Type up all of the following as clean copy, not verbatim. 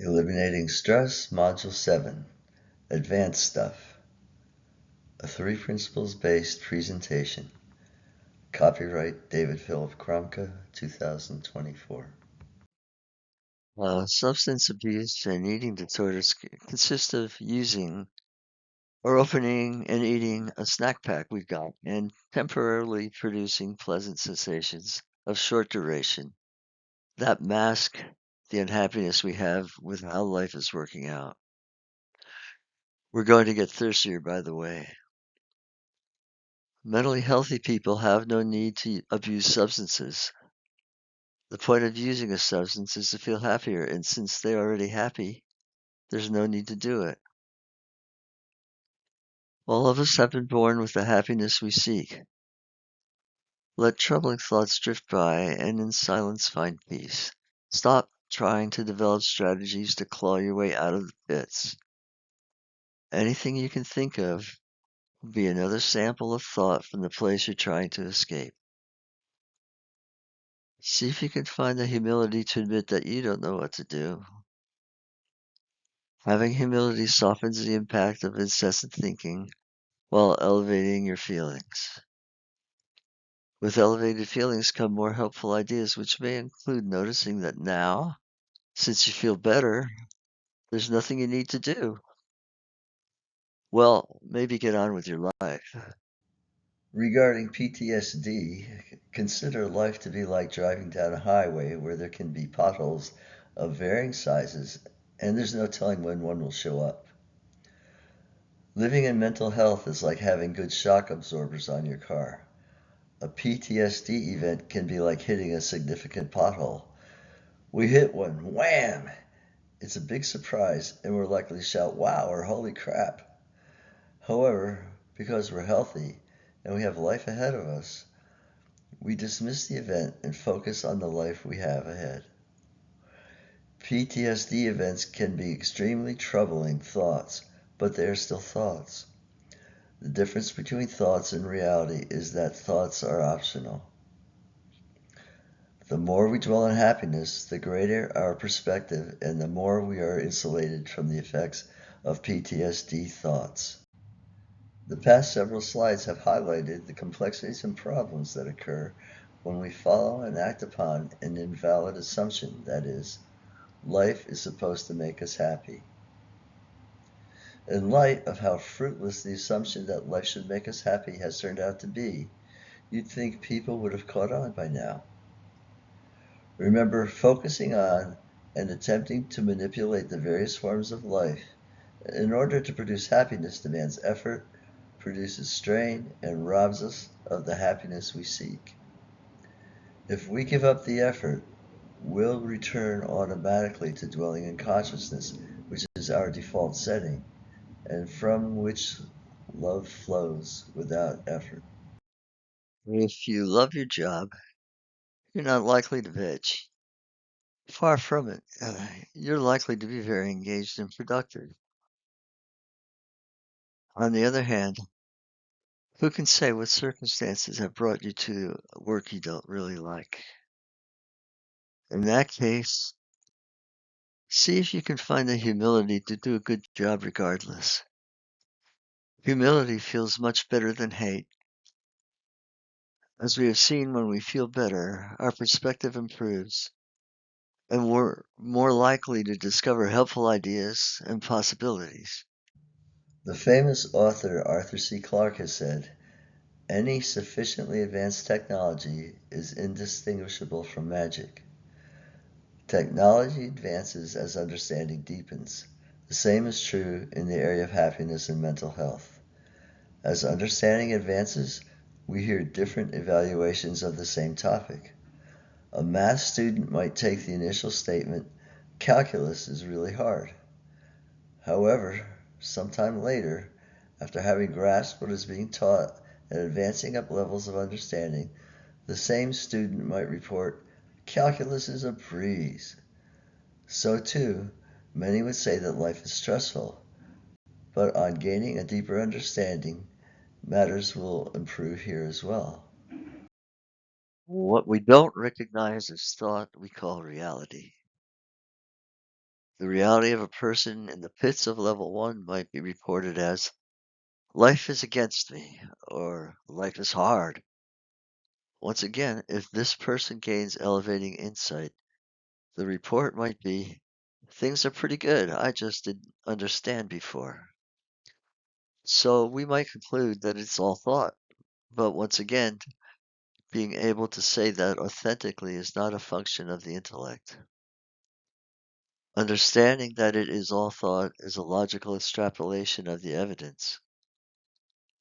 Eliminating Stress, Module 7, Advanced Stuff. A 3 principles based presentation. Copyright David Philip Kromka, 2024. Substance abuse and eating disorders consist of using or opening and eating a snack pack we've got and temporarily producing pleasant sensations of short duration that mask the unhappiness we have with how life is working out. We're going to get thirstier, by the way. Mentally healthy people have no need to abuse substances. The point of using a substance is to feel happier, and since they're already happy, there's no need to do it. All of us have been born with the happiness we seek. Let troubling thoughts drift by and in silence find peace. Stop trying to develop strategies to claw your way out of the pits. Anything you can think of will be another sample of thought from the place you're trying to escape. See if you can find the humility to admit that you don't know what to do. Having humility softens the impact of incessant thinking while elevating your feelings. With elevated feelings come more helpful ideas, which may include noticing that now, since you feel better, there's nothing you need to do. Well, maybe get on with your life. Regarding PTSD, consider life to be like driving down a highway where there can be potholes of varying sizes and there's no telling when one will show up. Living in mental health is like having good shock absorbers on your car. A PTSD event can be like hitting a significant pothole. We hit one, wham! It's a big surprise, and we're likely to shout, wow, or holy crap. However, because we're healthy and we have life ahead of us, we dismiss the event and focus on the life we have ahead. PTSD events can be extremely troubling thoughts, but they are still thoughts. The difference between thoughts and reality is that thoughts are optional. The more we dwell on happiness, the greater our perspective and the more we are insulated from the effects of PTSD thoughts. The past several slides have highlighted the complexities and problems that occur when we follow and act upon an invalid assumption, that is, life is supposed to make us happy. In light of how fruitless the assumption that life should make us happy has turned out to be, you'd think people would have caught on by now. Remember, focusing on and attempting to manipulate the various forms of life in order to produce happiness demands effort, produces strain, and robs us of the happiness we seek. If we give up the effort, we'll return automatically to dwelling in consciousness, which is our default setting, and from which love flows without effort. If you love your job, you're not likely to bitch. Far from it. You're likely to be very engaged and productive. On the other hand, who can say what circumstances have brought you to work you don't really like? In that case, see if you can find the humility to do a good job regardless. Humility feels much better than hate. As we have seen, when we feel better, our perspective improves, and we're more likely to discover helpful ideas and possibilities. The famous author Arthur C. Clarke has said, any sufficiently advanced technology is indistinguishable from magic. Technology advances as understanding deepens. The same is true in the area of happiness and mental health. As understanding advances, we hear different evaluations of the same topic. A math student might take the initial statement, calculus is really hard. However, sometime later, after having grasped what is being taught and advancing up levels of understanding, the same student might report, calculus is a breeze. So too, many would say that life is stressful, but on gaining a deeper understanding, matters will improve here as well. What we don't recognize as thought, we call reality. The reality of a person in the pits of level 1 might be reported as, life is against me, or life is hard. Once again, if this person gains elevating insight, the report might be, things are pretty good, I just didn't understand before. So we might conclude that it's all thought. But once again, being able to say that authentically is not a function of the intellect. Understanding that it is all thought is a logical extrapolation of the evidence.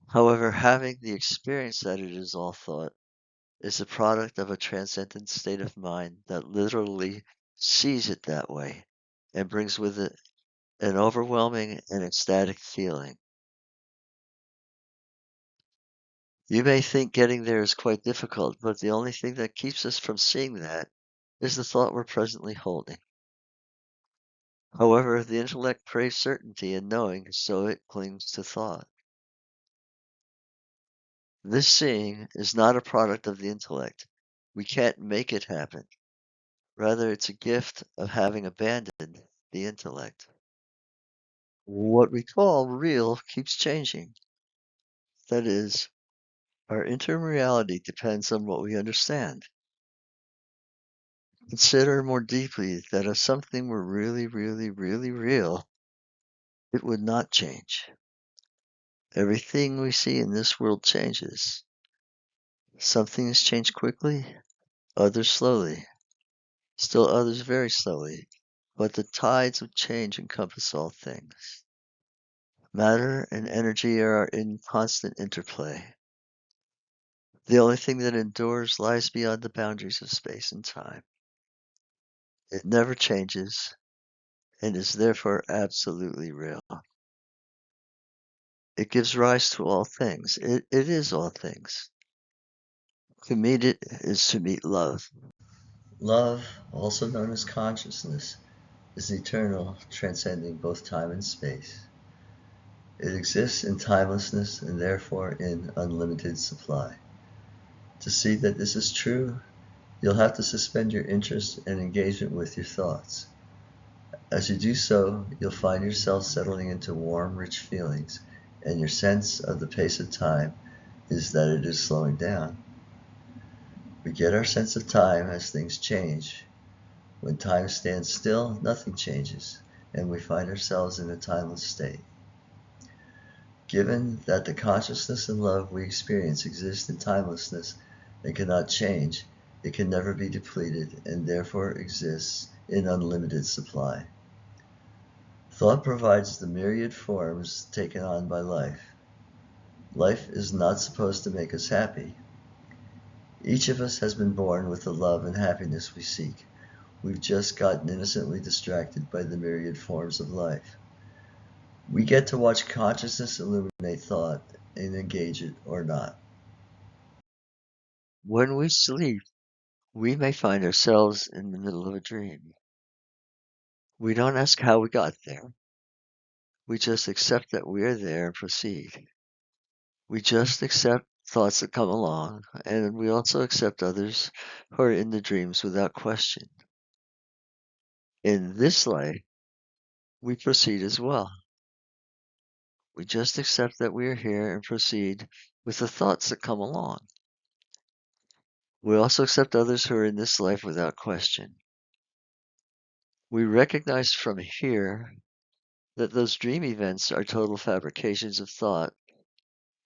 However, having the experience that it is all thought is a product of a transcendent state of mind that literally sees it that way and brings with it an overwhelming and ecstatic feeling. You may think getting there is quite difficult, but the only thing that keeps us from seeing that is the thought we're presently holding. However, the intellect craves certainty and knowing, so it clings to thought. This seeing is not a product of the intellect. We can't make it happen. Rather, it's a gift of having abandoned the intellect. What we call real keeps changing. That is, our interim reality depends on what we understand. Consider more deeply that if something were really, really, really real, it would not change. Everything we see in this world changes. Some things change quickly, others slowly, still others very slowly, but the tides of change encompass all things. Matter and energy are in constant interplay. The only thing that endures lies beyond the boundaries of space and time. It never changes and is therefore absolutely real. It gives rise to all things. It is all things. To meet it is to meet love. Love, also known as consciousness, is eternal, transcending both time and space. It exists in timelessness and therefore in unlimited supply. To see that this is true, you'll have to suspend your interest and engagement with your thoughts. As you do so, you'll find yourself settling into warm, rich feelings, and your sense of the pace of time is that it is slowing down. We get our sense of time as things change. When time stands still, nothing changes, and we find ourselves in a timeless state. Given that the consciousness and love we experience exist in timelessness and cannot change, it can never be depleted and therefore exists in unlimited supply. Thought provides the myriad forms taken on by life. Life is not supposed to make us happy. Each of us has been born with the love and happiness we seek. We've just gotten innocently distracted by the myriad forms of life. We get to watch consciousness illuminate thought and engage it or not. When we sleep, we may find ourselves in the middle of a dream. We don't ask how we got there. We just accept that we're there and proceed. We just accept thoughts that come along, and we also accept others who are in the dreams without question. In this life, we proceed as well. We just accept that we are here and proceed with the thoughts that come along. We also accept others who are in this life without question. We recognize from here that those dream events are total fabrications of thought,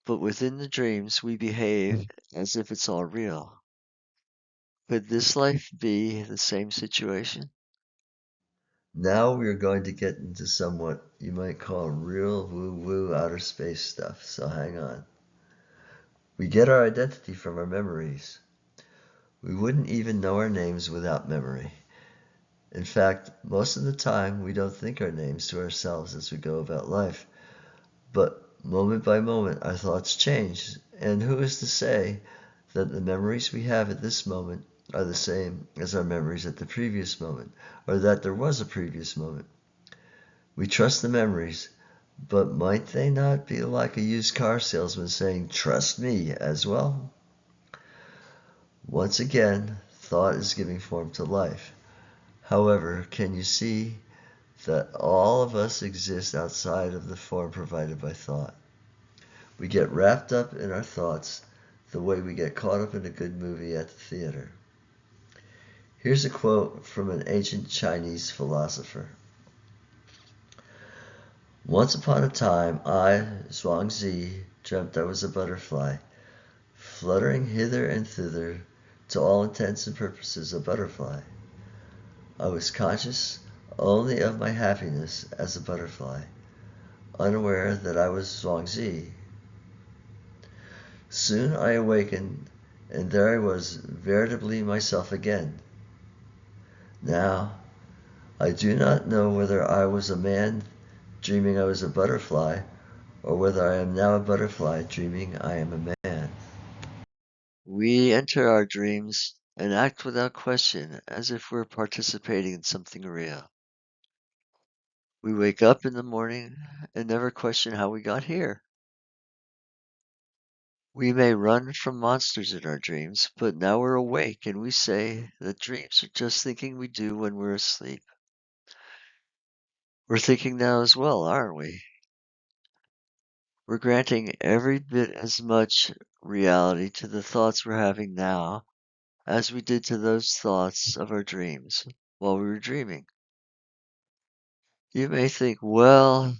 but within the dreams we behave as if it's all real. Could this life be the same situation? Now we are going to get into somewhat you might call real woo-woo outer space stuff, so hang on. We get our identity from our memories. We wouldn't even know our names without memory. In fact, most of the time we don't think our names to ourselves as we go about life. But moment by moment our thoughts change, and who is to say that the memories we have at this moment are the same as our memories at the previous moment, or that there was a previous moment? We trust the memories, but might they not be like a used car salesman saying, "Trust me," as well? Once again, thought is giving form to life. However, can you see that all of us exist outside of the form provided by thought. We get wrapped up in our thoughts the way we get caught up in a good movie at the theater. Here's a quote from an ancient Chinese philosopher. Once upon a time, I, Zhuangzi, dreamt I was a butterfly, fluttering hither and thither, to all intents and purposes a butterfly. I was conscious only of my happiness as a butterfly, unaware that I was Zhuangzi. Soon I awakened, and there I was veritably myself again. Now, I do not know whether I was a man dreaming I was a butterfly, or whether I am now a butterfly dreaming I am a man. We enter our dreams and act without question as if we're participating in something real. We wake up in the morning and never question how we got here. We may run from monsters in our dreams, but now we're awake and we say that dreams are just thinking we do when we're asleep. We're thinking now as well, aren't we? We're granting every bit as much reality to the thoughts we're having now as we did to those thoughts of our dreams while we were dreaming. You may think, well,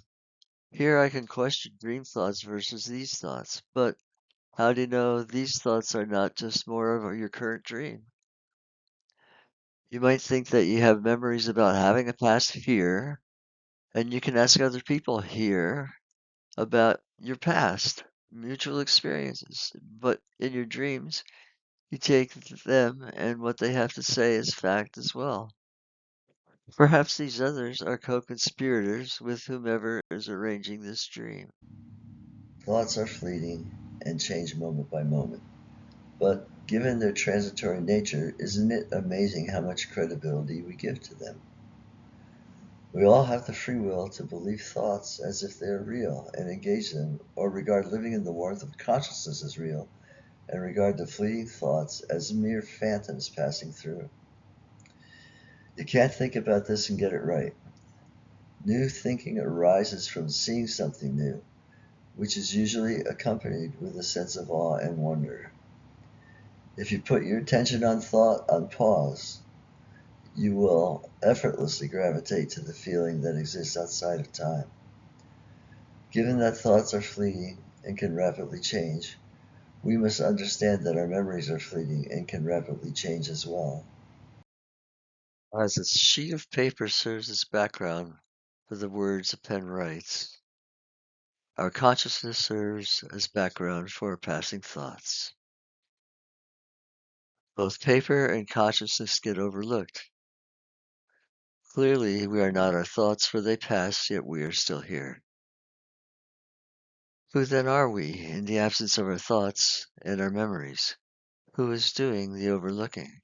here I can question dream thoughts versus these thoughts, but how do you know these thoughts are not just more of your current dream? You might think that you have memories about having a past here, and you can ask other people here about your past, mutual experiences. But in your dreams, you take them and what they have to say as fact as well. Perhaps these others are co-conspirators with whomever is arranging this dream. Thoughts are fleeting and change moment by moment. But given their transitory nature, isn't it amazing how much credibility we give to them? We all have the free will to believe thoughts as if they are real and engage them, or regard living in the warmth of consciousness as real and regard the fleeting thoughts as mere phantoms passing through. You can't think about this and get it right. New thinking arises from seeing something new, which is usually accompanied with a sense of awe and wonder. If you put your attention on thought on pause, you will effortlessly gravitate to the feeling that exists outside of time. Given that thoughts are fleeting and can rapidly change, we must understand that our memories are fleeting and can rapidly change as well. As a sheet of paper serves as background for the words a pen writes, our consciousness serves as background for our passing thoughts. Both paper and consciousness get overlooked. Clearly, we are not our thoughts, for they pass, yet we are still here. Who then are we in the absence of our thoughts and our memories? Who is doing the overlooking?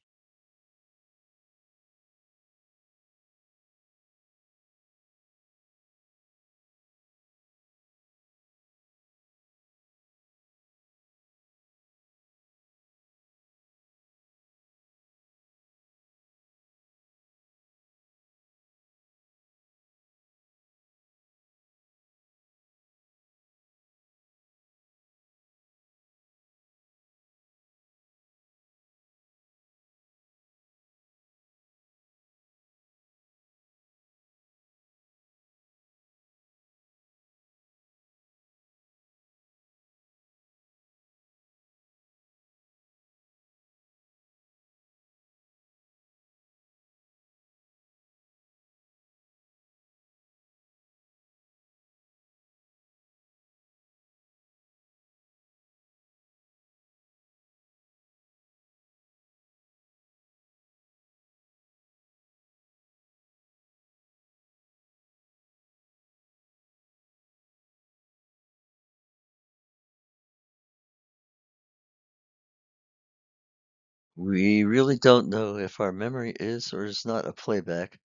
We really don't know if our memory is or is not a playback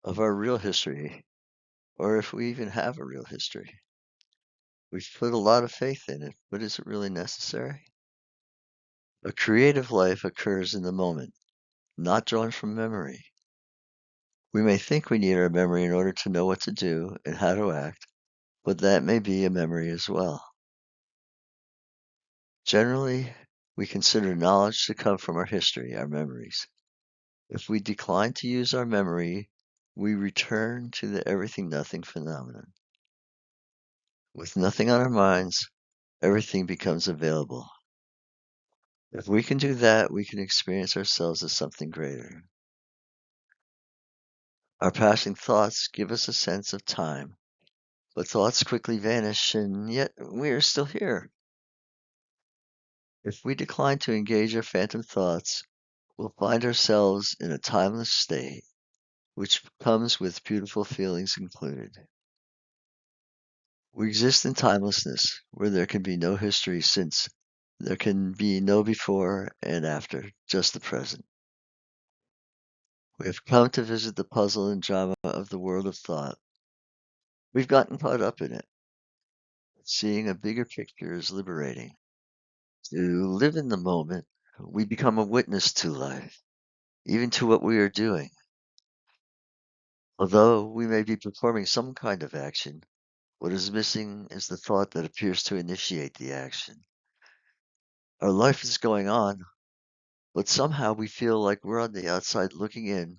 of our real history, or if we even have a real history. We've put a lot of faith in it, but is it really necessary? A creative life occurs in the moment, not drawn from memory. We may think we need our memory in order to know what to do and how to act, but that may be a memory as well. Generally, we consider knowledge to come from our history, our memories. If we decline to use our memory, we return to the everything nothing phenomenon. With nothing on our minds, everything becomes available. If we can do that, we can experience ourselves as something greater. Our passing thoughts give us a sense of time, but thoughts quickly vanish, and yet we are still here. If we decline to engage our phantom thoughts, we'll find ourselves in a timeless state, which comes with beautiful feelings included. We exist in timelessness, where there can be no history since there can be no before and after, just the present. We have come to visit the puzzle and drama of the world of thought. We've gotten caught up in it. Seeing a bigger picture is liberating. To live in the moment, we become a witness to life, even to what we are doing. Although we may be performing some kind of action, what is missing is the thought that appears to initiate the action. Our life is going on, but somehow we feel like we're on the outside looking in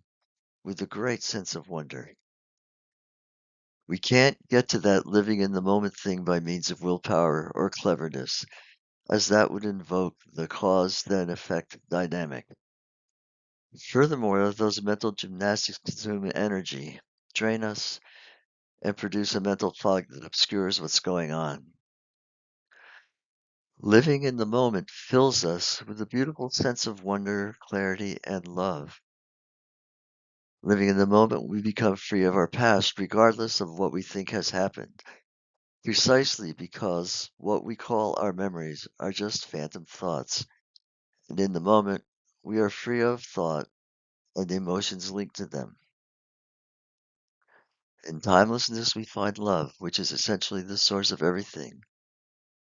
with a great sense of wonder. We can't get to that living in the moment thing by means of willpower or cleverness, as that would invoke the cause then effect dynamic. Furthermore, those mental gymnastics consume energy, drain us, and produce a mental fog that obscures what's going on. Living in the moment fills us with a beautiful sense of wonder, clarity, and love. Living in the moment, we become free of our past, regardless of what we think has happened, precisely because what we call our memories are just phantom thoughts. And in the moment, we are free of thought and the emotions linked to them. In timelessness, we find love, which is essentially the source of everything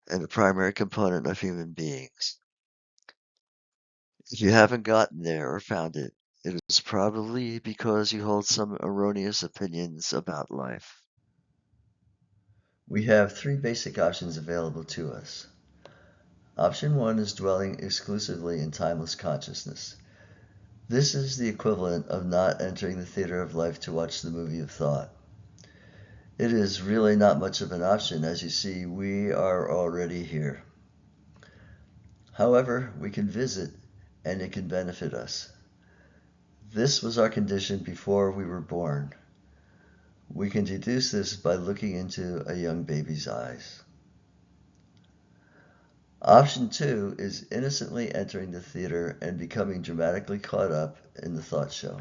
and a primary component of human beings. If you haven't gotten there or found it, it is probably because you hold some erroneous opinions about life. We have three basic options available to us. Option 1 is dwelling exclusively in timeless consciousness. This is the equivalent of not entering the theater of life to watch the movie of thought. It is really not much of an option, as you see, we are already here. However, we can visit, and it can benefit us. This was our condition before we were born. We can deduce this by looking into a young baby's eyes. Option 2 is innocently entering the theater and becoming dramatically caught up in the thought show.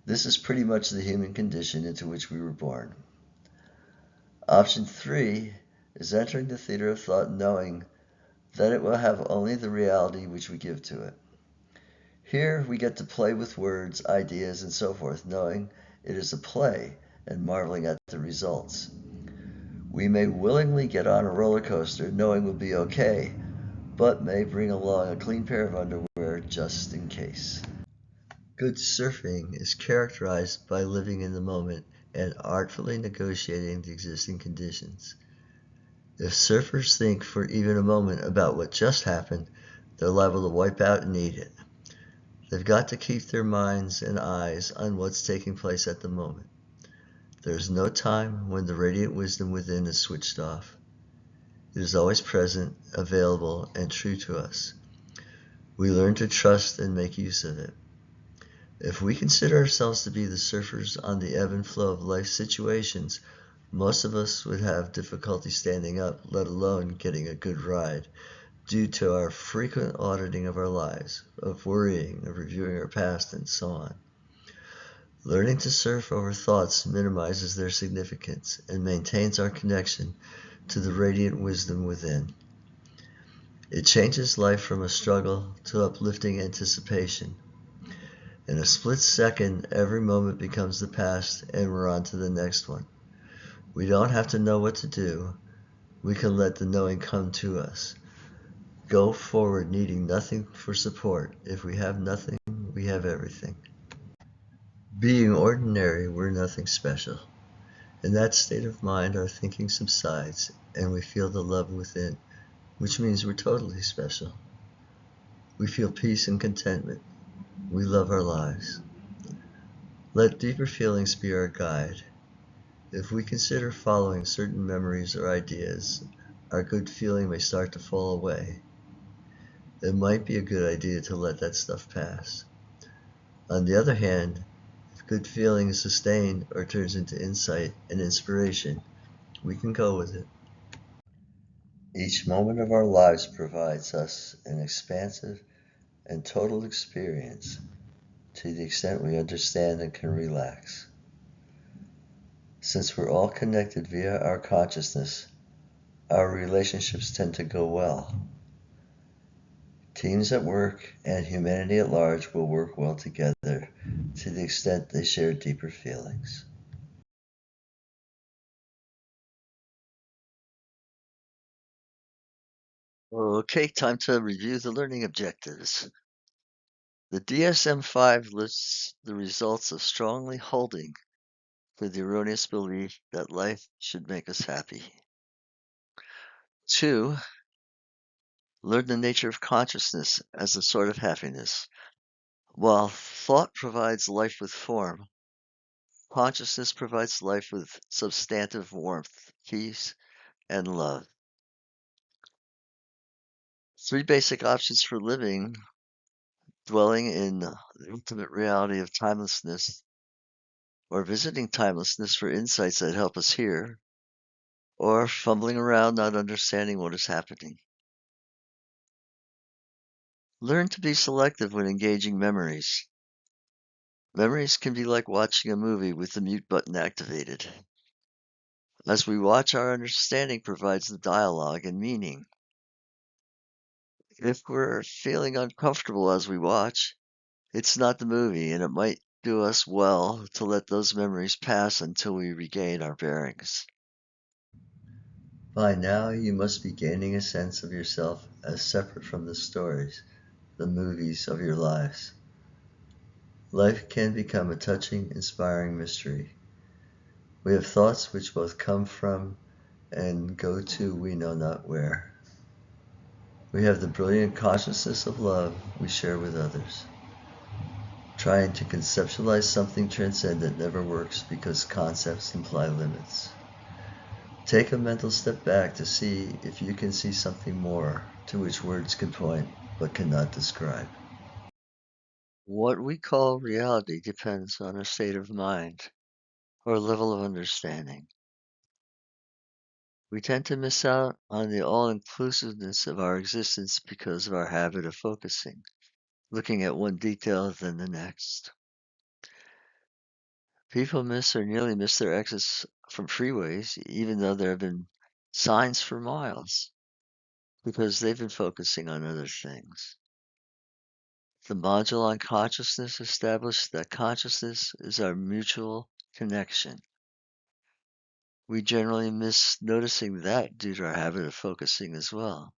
This is pretty much the human condition into which we were born. Option 3 is entering the theater of thought knowing that it will have only the reality which we give to it. Here we get to play with words, ideas, and so forth, knowing it is a play and marveling at the results. We may willingly get on a roller coaster knowing we'll be okay, but may bring along a clean pair of underwear just in case. Good surfing is characterized by living in the moment and artfully negotiating the existing conditions. If surfers think for even a moment about what just happened, they're liable to wipe out and eat it. They've got to keep their minds and eyes on what's taking place at the moment. There's no time when the radiant wisdom within is switched off. It is always present, available, and true to us. We learn to trust and make use of it. If we consider ourselves to be the surfers on the ebb and flow of life situations, most of us would have difficulty standing up, let alone getting a good ride, due to our frequent auditing of our lives, of worrying, of reviewing our past, and so on. Learning to surf over thoughts minimizes their significance and maintains our connection to the radiant wisdom within. It changes life from a struggle to uplifting anticipation. In a split second, every moment becomes the past and we're on to the next one. We don't have to know what to do. We can let the knowing come to us. Go forward needing nothing for support. If we have nothing, we have everything. Being ordinary, we're nothing special. In that state of mind, our thinking subsides and we feel the love within, which means we're totally special. We feel peace and contentment. We love our lives. Let deeper feelings be our guide. If we consider following certain memories or ideas, our good feeling may start to fall away. It might be a good idea to let that stuff pass. On the other hand, if good feeling is sustained or turns into insight and inspiration, we can go with it. Each moment of our lives provides us an expansive and total experience to the extent we understand and can relax. Since we're all connected via our consciousness, our relationships tend to go well. Teams at work and humanity at large will work well together to the extent they share deeper feelings. Okay, time to review the learning objectives. The DSM-5 lists the results of strongly holding to the erroneous belief that life should make us happy. 2. Learn the nature of consciousness as a sort of happiness. While thought provides life with form, consciousness provides life with substantive warmth, peace, and love. 3 basic options for living: dwelling in the ultimate reality of timelessness, or visiting timelessness for insights that help us here, or fumbling around not understanding what is happening. Learn to be selective when engaging memories. Memories can be like watching a movie with the mute button activated. As we watch, our understanding provides the dialogue and meaning. If we're feeling uncomfortable as we watch, it's not the movie, and it might do us well to let those memories pass until we regain our bearings. By now, you must be gaining a sense of yourself as separate from the stories, the movies of your lives. Life can become a touching, inspiring mystery. We have thoughts which both come from and go to we know not where. We have the brilliant consciousness of love we share with others. Trying to conceptualize something transcendent never works because concepts imply limits. Take a mental step back to see if you can see something more to which words can point but cannot describe. What we call reality depends on our state of mind or level of understanding. We tend to miss out on the all-inclusiveness of our existence because of our habit of focusing, looking at one detail then the next. People miss or nearly miss their exits from freeways, even though there have been signs for miles, because they've been focusing on other things. The module on consciousness established that consciousness is our mutual connection. We generally miss noticing that due to our habit of focusing as well.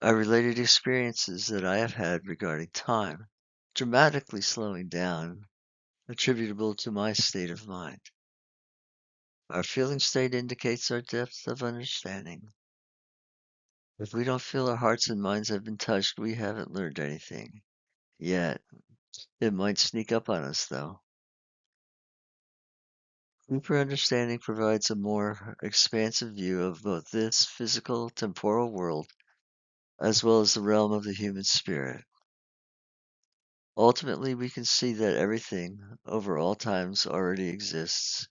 I related experiences that I have had regarding time, dramatically slowing down, attributable to my state of mind. Our feeling state indicates our depth of understanding. If we don't feel our hearts and minds have been touched, we haven't learned anything yet. It might sneak up on us, though. Deeper understanding provides a more expansive view of both this physical, temporal world as well as the realm of the human spirit. Ultimately, we can see that everything, over all times, already exists,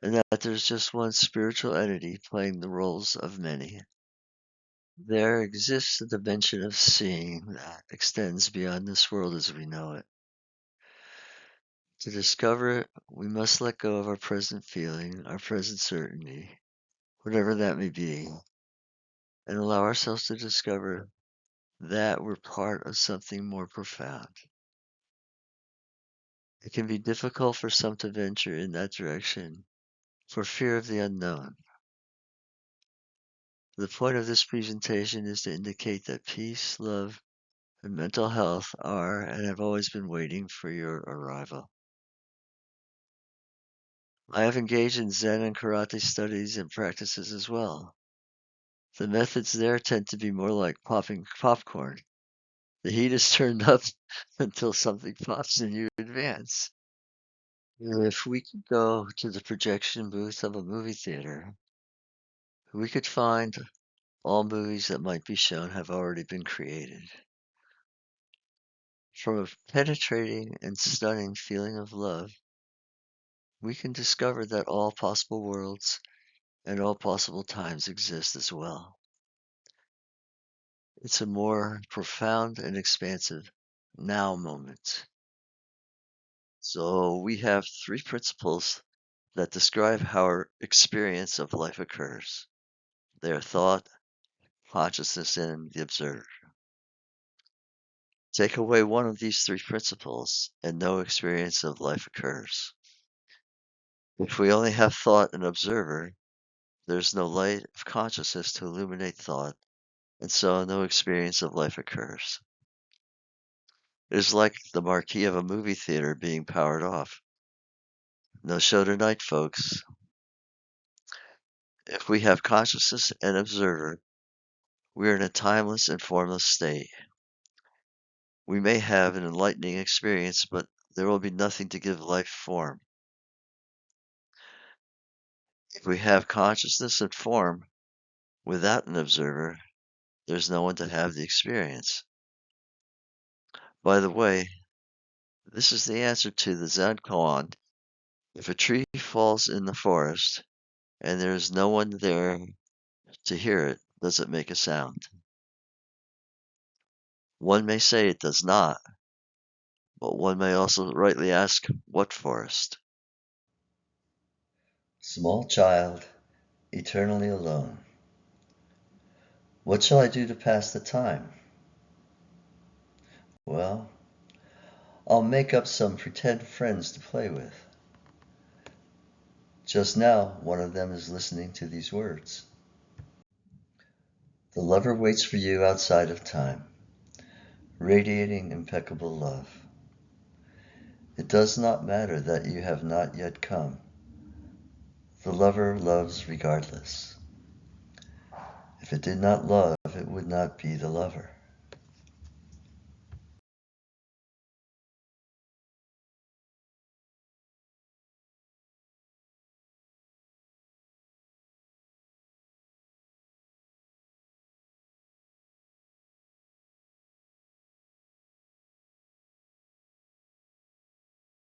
and that there's just one spiritual entity playing the roles of many. There exists a dimension of seeing that extends beyond this world as we know it. To discover it, we must let go of our present feeling, our present certainty, whatever that may be, and allow ourselves to discover that we're part of something more profound. It can be difficult for some to venture in that direction for fear of the unknown. The point of this presentation is to indicate that peace, love, and mental health are and have always been waiting for your arrival. I have engaged in Zen and karate studies and practices as well. The methods there tend to be more like popping popcorn. The heat is turned up until something pops and you advance. If we could go to the projection booth of a movie theater, we could find all movies that might be shown have already been created. From a penetrating and stunning feeling of love, we can discover that all possible worlds and all possible times exist as well. It's a more profound and expansive now moment. So we have three principles that describe how our experience of life occurs. They are thought, consciousness, and the observer. Take away one of these three principles, and no experience of life occurs. If we only have thought and observer, there's no light of consciousness to illuminate thought, and so no experience of life occurs. It is like the marquee of a movie theater being powered off. No show tonight, folks. If we have consciousness and observer, we are in a timeless and formless state. We may have an enlightening experience, but there will be nothing to give life form. If we have consciousness and form without an observer, there's no one to have the experience. By the way, this is the answer to the Zen koan. If a tree falls in the forest and there is no one there to hear it, does it make a sound? One may say it does not, but one may also rightly ask, what forest? Small child, eternally alone. What shall I do to pass the time? Well, I'll make up some pretend friends to play with. Just now, one of them is listening to these words. The lover waits for you outside of time, radiating impeccable love. It does not matter that you have not yet come. The lover loves regardless. If it did not love, it would not be the lover.